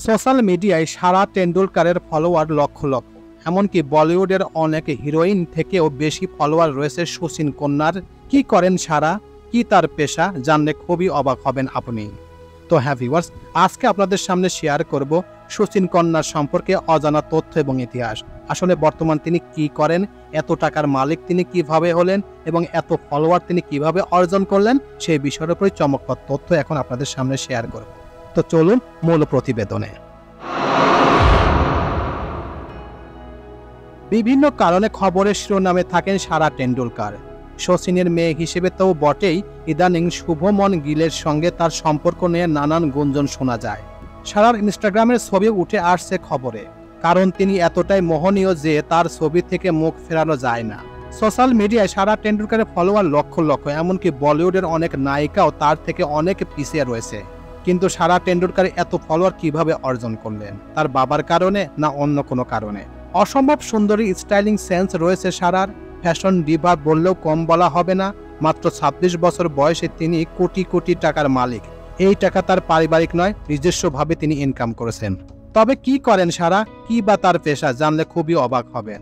Social মিডিয়ায় সারা টেন্ডুলকারের follower lakh lakh, এমনকি বলিউডের অনেক হিরোইন থেকেও বেশি ফলোয়ার রয়েছে শচীন কন্যার। কি করেন সারা, কি তার পেশা, জানলে খুবই অবাক হবেন আপনি। তো হ্যাঁ ভিউয়ার্স, আজকে আপনাদের সামনে শেয়ার করব শচীন কন্যার সম্পর্কে অজানা তথ্য এবং ইতিহাস। আসলে বর্তমান তিনি কি করেন, এত টাকার মালিক তিনি কিভাবে হলেন এবং এত ফলোয়ার তিনি কিভাবে অর্জন করলেন, সেই বিষয়ের উপরে চমকপ্রদ তথ্য এখন আপনাদের সামনে শেয়ার করব। তো চলুন মূল প্রতিবেদনে। বিভিন্ন কারণে খবরের শিরোনামে থাকেন সারা টেন্ডুলকার। শচীনের মেয়ে হিসেবে তো বটেই, ইদানিং শুভমন গিলের সঙ্গে তার সম্পর্ক নিয়ে নানান গুঞ্জন শোনা যায়। সারার ইনস্টাগ্রামের ছবি উঠে আসছে খবরে, কারণ তিনি এতটাই মোহনীয় যে তার ছবি থেকে মুখ ফেরানো যায় না। সোশ্যাল মিডিয়ায় সারা টেন্ডুলকারের ফলোয়ার লক্ষ লক্ষ, এমনকি বলিউডের অনেক নায়িকাও তার থেকে অনেক পিছিয়ে রয়েছে। কিন্তু সারা টেন্ডুলকার এত ফলোয়ার কিভাবে অর্জন করলেন? তার বাবার কারণে না অন্য কোনো কারণে? অসম্ভব সুন্দরী স্টাইলিং সেন্স রয়েছে সারার। ফ্যাশন ডিভা বললেও কম বলা হবে না। মাত্র 26 বছর বয়সে তিনি কোটি কোটি টাকার মালিক। এই টাকা তার পারিবারিক নয়, নিজস্বভাবে তিনি ইনকাম করেছেন। তবে কি করেন সারা, কি বা তার পেশা, জানলে খুবই অবাক হবেন।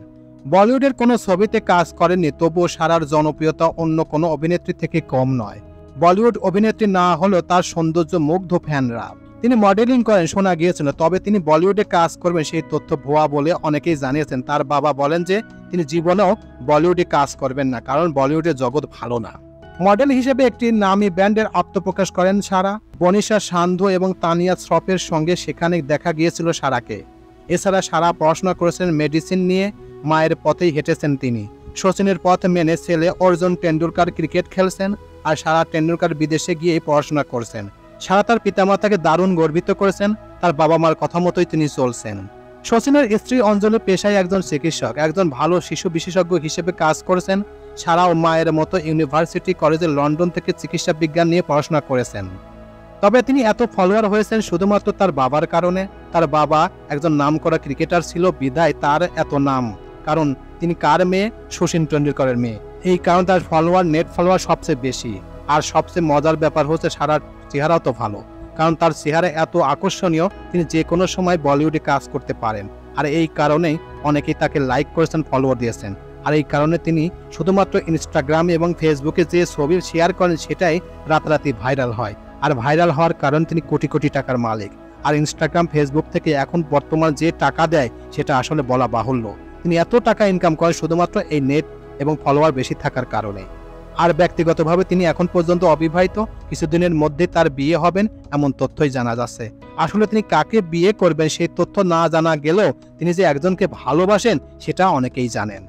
বলিউডের কোনো ছবিতে কাজ করেননি, তবুও সারার জনপ্রিয়তা অন্য কোনো অভিনেত্রী থেকে কম নয়। বলিউড অভিনেত্রী না হলেও তার সৌন্দর্য মুগ্ধ ফ্যানরা। তিনি মডেলিং করেন শোনা গিয়েছিল, তবে তিনি বলিউডে কাজ করবেন সেই তথ্য ভুয়া বলে অনেকেই জানিয়েছেন। তার বাবা বলেন যে তিনি জীবনেও বলিউডে কাজ করবেন না, কারণ বলিউডের জগৎ ভালো না। মডেল হিসেবে একটি নামী ব্র্যান্ডের আত্মপ্রকাশ করেন সারা। বনিশা সান্ধু এবং তানিয়া শ্রফের সঙ্গে সেখানে দেখা গিয়েছিল সারাকে। এছাড়া সারা পড়াশোনা করেছেন মেডিসিন নিয়ে, মায়ের পথেই হেঁটেছেন তিনি। শচীনের পথ মেনে ছেলে অর্জুন টেন্ডুলকার ক্রিকেট খেলছেন, আর সারা টেন্ডুলকার বিদেশে গিয়ে পড়াশোনা করছেন। সারা তার পিতামাতাকে দারুণ গর্বিত করেছেন, তার বাবা মার কথা মতোই তিনি চলছেন। শচীনের স্ত্রী অঞ্জলি পেশায় একজন চিকিৎসক, একজন ভালো শিশু বিশেষজ্ঞ হিসেবে কাজ করেছেন। সারা ও মায়ের মতো ইউনিভার্সিটি কলেজে লন্ডন থেকে চিকিৎসা বিজ্ঞান নিয়ে পড়াশোনা করেছেন। তবে তিনি এত ফলোয়ার হয়েছেন শুধুমাত্র তার বাবার কারণে। তার বাবা একজন নামকরা ক্রিকেটার ছিল, বিধায় তার এত নাম। কারণ তিনি কার মেয়ে? শচীন টেন্ডুলকারের মেয়ে। এই কারণে তার ফলোয়ার, নেট ফলোয়ার সবচেয়ে বেশি। আর সবচেয়ে মজার ব্যাপার হচ্ছে সারার চেহারাও তো ভালো, কারণ তার চেহারা এত আকর্ষণীয়, তিনি যে কোনো সময় বলিউডে কাজ করতে পারেন। আর এই কারণেই অনেকেই তাকে লাইক করেছেন, ফলোয়ার দিয়েছেন। আর এই কারণে তিনি শুধুমাত্র ইনস্টাগ্রামে এবং ফেসবুকে যে ছবি শেয়ার করেন সেটাই রাতারাতি ভাইরাল হয়। আর ভাইরাল হওয়ার কারণ তিনি কোটি কোটি টাকার মালিক। আর ইনস্টাগ্রাম, ফেসবুক থেকে এখন বর্তমান যে টাকা দেয় সেটা আসলে বলা বাহুল্য। তিনি এত টাকা ইনকাম করেন শুধুমাত্র এই নেট এবং ফলোয়ার বেশি থাকার কারণে। আর ব্যক্তিগতভাবে তিনি এখন পর্যন্ত অবিবাহিত, কিছুদিনের মধ্যে তার বিয়ে হবেন এমন তথ্যই জানা যাচ্ছে। আসলে তিনি কাকে বিয়ে করবেন সেই তথ্য না জানা গেলেও তিনি যে একজনকে ভালোবাসেন সেটা অনেকেই জানেন।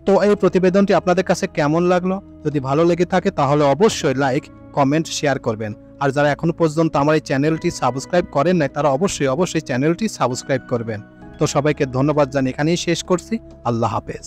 তো এই প্রতিবেদনটি আপনাদের কাছে কেমন লাগলো? যদি ভালো লেগে থাকে তাহলে অবশ্যই লাইক, কমেন্ট, শেয়ার করবেন। আর যারা এখনো পর্যন্ত আমার এই চ্যানেলটি সাবস্ক্রাইব করেন নাই তারা অবশ্যই চ্যানেলটি সাবস্ক্রাইব করবেন। তো সবাইকে ধন্যবাদ জানিয়ে এখানেই শেষ করছি। আল্লাহ হাফেজ।